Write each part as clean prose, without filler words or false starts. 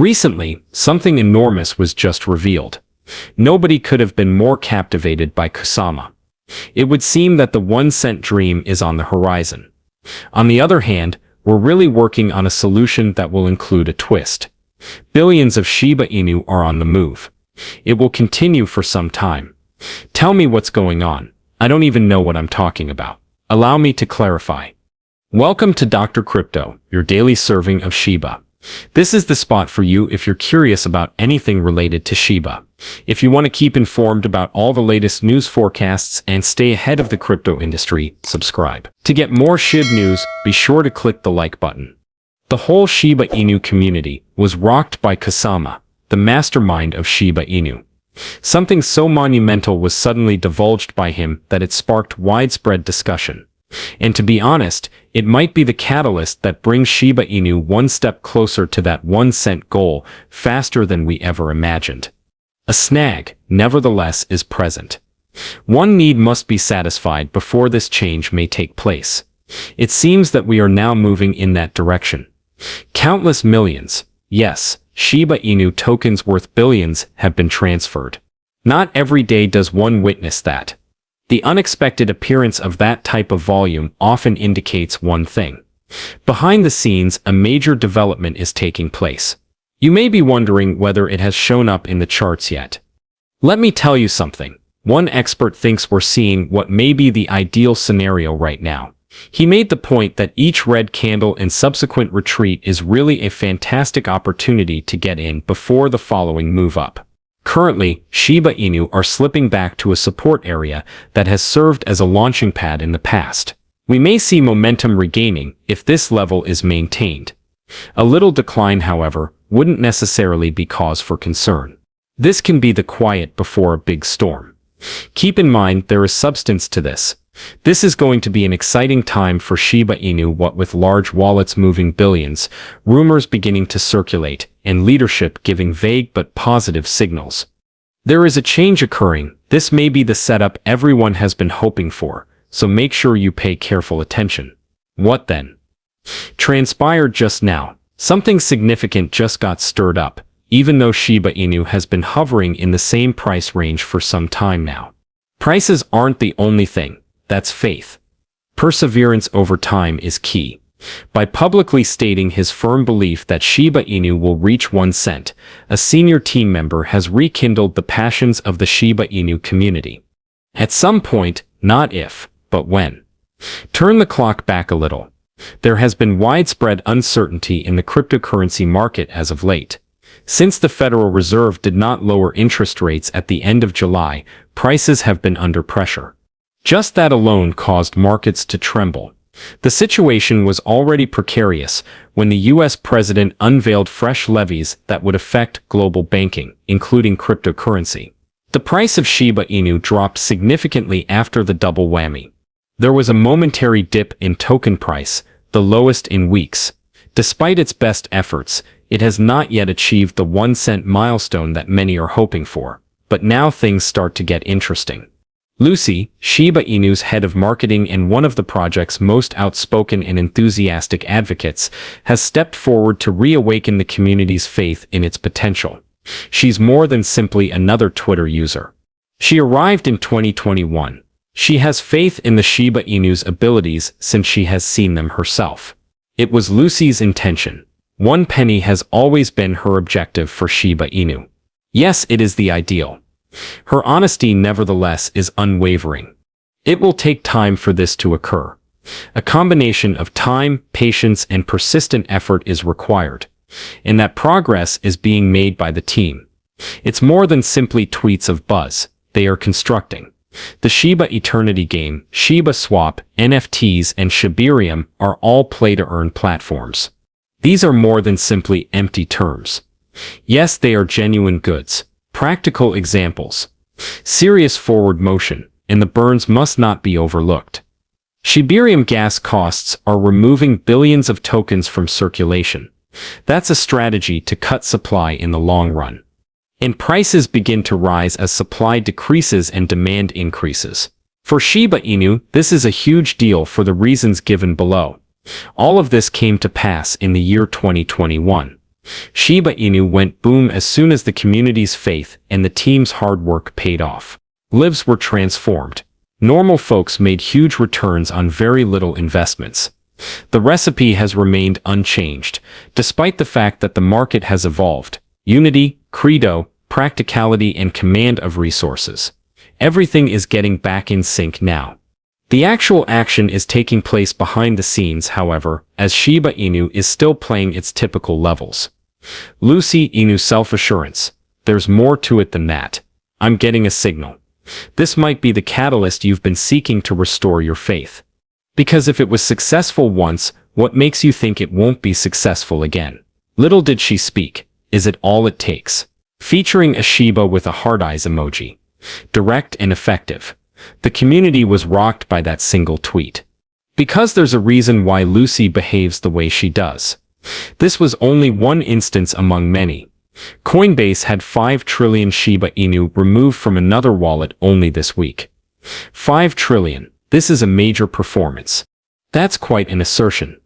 Recently, something enormous was just revealed. Nobody could have been more captivated by Kusama. It would seem that the 1-cent dream is on the horizon. On the other hand, we're really working on a solution that will include a twist. Billions of Shiba Inu are on the move. It will continue for some time. Tell me what's going on. I don't even know what I'm talking about. Allow me to clarify. Welcome to Dr. Crypto, your daily serving of Shiba. This is the spot for you if you're curious about anything related to Shiba. If you want to keep informed about all the latest news forecasts and stay ahead of the crypto industry, subscribe. To get more Shib news, be sure to click the like button. The whole Shiba Inu community was rocked by Kusama, the mastermind of Shiba Inu. Something so monumental was suddenly divulged by him that it sparked widespread discussion. And to be honest, it might be the catalyst that brings Shiba Inu one step closer to that 1-cent goal faster than we ever imagined. A snag, nevertheless, is present. One need must be satisfied before this change may take place. It seems that we are now moving in that direction. Countless millions, yes, Shiba Inu tokens worth billions have been transferred. Not every day does one witness that. The unexpected appearance of that type of volume often indicates one thing. Behind the scenes, a major development is taking place. You may be wondering whether it has shown up in the charts yet. Let me tell you something. One expert thinks we're seeing what may be the ideal scenario right now. He made the point that each red candle and subsequent retreat is really a fantastic opportunity to get in before the following move up. Currently, Shiba Inu are slipping back to a support area that has served as a launching pad in the past. We may see momentum regaining if this level is maintained. A little decline, however, wouldn't necessarily be cause for concern. This can be the quiet before a big storm. Keep in mind there is substance to this. This is going to be an exciting time for Shiba Inu, what with large wallets moving billions, rumors beginning to circulate, and leadership giving vague but positive signals. There is a change occurring. This may be the setup everyone has been hoping for, so make sure you pay careful attention. What then? Transpired just now. Something significant just got stirred up, even though Shiba Inu has been hovering in the same price range for some time now. Prices aren't the only thing. That's faith. Perseverance over time is key. By publicly stating his firm belief that Shiba Inu will reach 1 cent, a senior team member has rekindled the passions of the Shiba Inu community. At some point, not if, but when. Turn the clock back a little. There has been widespread uncertainty in the cryptocurrency market as of late. Since the Federal Reserve did not lower interest rates at the end of July, prices have been under pressure. Just that alone caused markets to tremble. The situation was already precarious when the U.S. president unveiled fresh levies that would affect global banking, including cryptocurrency. The price of Shiba Inu dropped significantly after the double whammy. There was a momentary dip in token price, the lowest in weeks. Despite its best efforts, it has not yet achieved the 1-cent milestone that many are hoping for. But now things start to get interesting. Lucy, Shiba Inu's head of marketing and one of the project's most outspoken and enthusiastic advocates, has stepped forward to reawaken the community's faith in its potential. She's more than simply another Twitter user. She arrived in 2021. She has faith in the Shiba Inu's abilities since she has seen them herself. It was Lucy's intention. 1 penny has always been her objective for Shiba Inu. Yes, it is the ideal. Her honesty, nevertheless, is unwavering. It will take time for this to occur. A combination of time, patience, and persistent effort is required. And that progress is being made by the team. It's more than simply tweets of buzz. They are constructing. The Shiba Eternity game, Shiba Swap, NFTs, and Shibarium are all play-to-earn platforms. These are more than simply empty terms. Yes, they are genuine goods. Practical examples. Serious forward motion, and the burns must not be overlooked. Shibarium gas costs are removing billions of tokens from circulation. That's a strategy to cut supply in the long run. And prices begin to rise as supply decreases and demand increases. For Shiba Inu, this is a huge deal for the reasons given below. All of this came to pass in the year 2021. Shiba Inu went boom as soon as the community's faith and the team's hard work paid off. Lives were transformed. Normal folks made huge returns on very little investments. The recipe has remained unchanged, despite the fact that the market has evolved. Unity, credo, practicality, and command of resources. Everything is getting back in sync now. The actual action is taking place behind the scenes, however, as Shiba Inu is still playing its typical levels. Lucy Inu self-assurance. There's more to it than that. I'm getting a signal. This might be the catalyst you've been seeking to restore your faith. Because if it was successful once, what makes you think it won't be successful again? Little did she speak. Is it all it takes? Featuring a Shiba with a heart eyes emoji. Direct and effective. The community was rocked by that single tweet. Because there's a reason why Lucy behaves the way she does. This was only one instance among many. Coinbase had 5 trillion Shiba Inu removed from another wallet only this week. 5 trillion. This is a major performance. That's quite an assertion.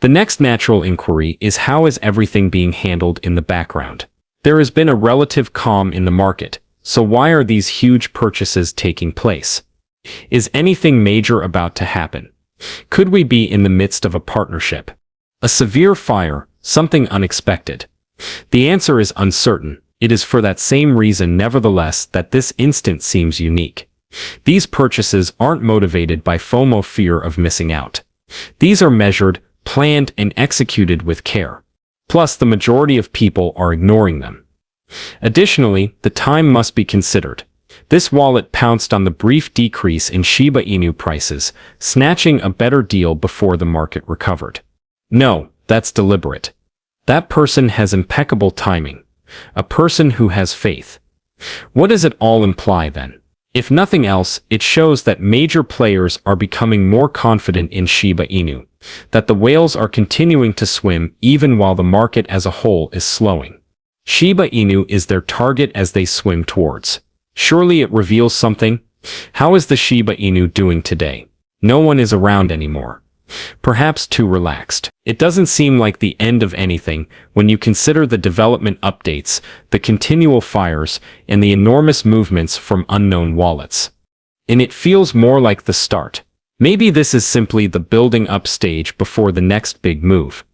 The next natural inquiry is how is everything being handled in the background? There has been a relative calm in the market, so why are these huge purchases taking place? Is anything major about to happen? Could we be in the midst of a partnership? A severe fire, something unexpected? The answer is uncertain. It is for that same reason, nevertheless, that this instant seems unique. These purchases aren't motivated by FOMO, fear of missing out. These are measured, planned, and executed with care. Plus, the majority of people are ignoring them. Additionally, the time must be considered. This wallet pounced on the brief decrease in Shiba Inu prices, snatching a better deal before the market recovered. No, that's deliberate. That person has impeccable timing. A person who has faith. What does it all imply then? If nothing else, it shows that major players are becoming more confident in Shiba Inu, that the whales are continuing to swim even while the market as a whole is slowing. Shiba Inu is their target as they swim towards. Surely it reveals something? How is the Shiba Inu doing today? No one is around anymore. Perhaps too relaxed. It doesn't seem like the end of anything when you consider the development updates, the continual fires, and the enormous movements from unknown wallets. And it feels more like the start. Maybe this is simply the building up stage before the next big move.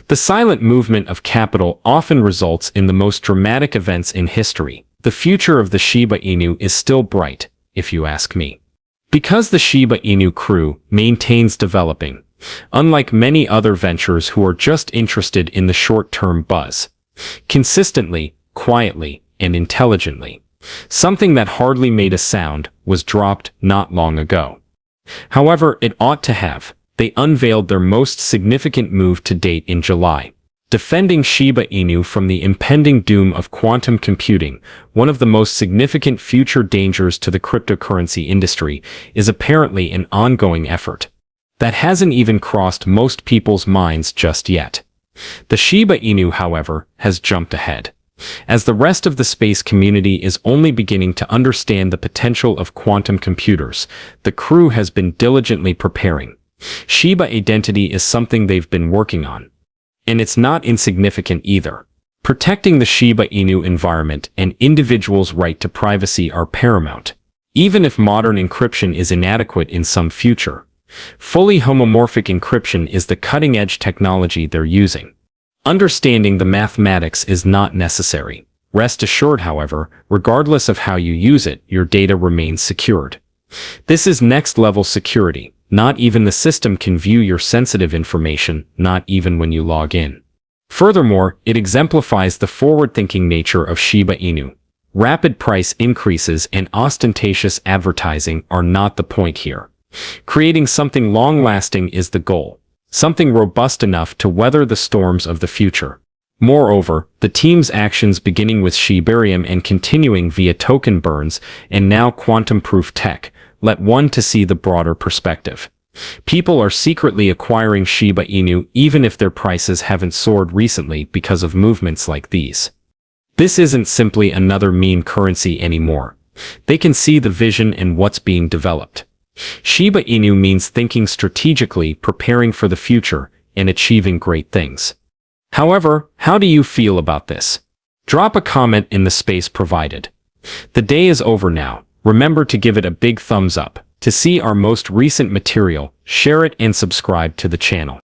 The silent movement of capital often results in the most dramatic events in history. The future of the Shiba Inu is still bright, if you ask me. Because the Shiba Inu crew maintains developing, unlike many other ventures who are just interested in the short-term buzz. Consistently, quietly, and intelligently. Something that hardly made a sound was dropped not long ago. However, it ought to have. They unveiled their most significant move to date in July. Defending Shiba Inu from the impending doom of quantum computing, one of the most significant future dangers to the cryptocurrency industry, is apparently an ongoing effort that hasn't even crossed most people's minds just yet. The Shiba Inu, however, has jumped ahead. As the rest of the space community is only beginning to understand the potential of quantum computers, the crew has been diligently preparing. Shiba identity is something they've been working on. And it's not insignificant either. Protecting the Shiba Inu environment and individuals' right to privacy are paramount. Even if modern encryption is inadequate in some future, fully homomorphic encryption is the cutting-edge technology they're using. Understanding the mathematics is not necessary. Rest assured, however, regardless of how you use it, your data remains secured. This is next-level security. Not even the system can view your sensitive information, not even when you log in. Furthermore, it exemplifies the forward-thinking nature of Shiba Inu. Rapid price increases and ostentatious advertising are not the point here. Creating something long-lasting is the goal. Something robust enough to weather the storms of the future. Moreover, the team's actions beginning with Shibarium and continuing via token burns and now quantum-proof tech, let one to see the broader perspective. People are secretly acquiring Shiba Inu even if their prices haven't soared recently because of movements like these. This isn't simply another meme currency anymore. They can see the vision and what's being developed. Shiba Inu means thinking strategically, preparing for the future, and achieving great things. However, how do you feel about this? Drop a comment in the space provided. The day is over now. Remember to give it a big thumbs up. To see our most recent material, share it and subscribe to the channel.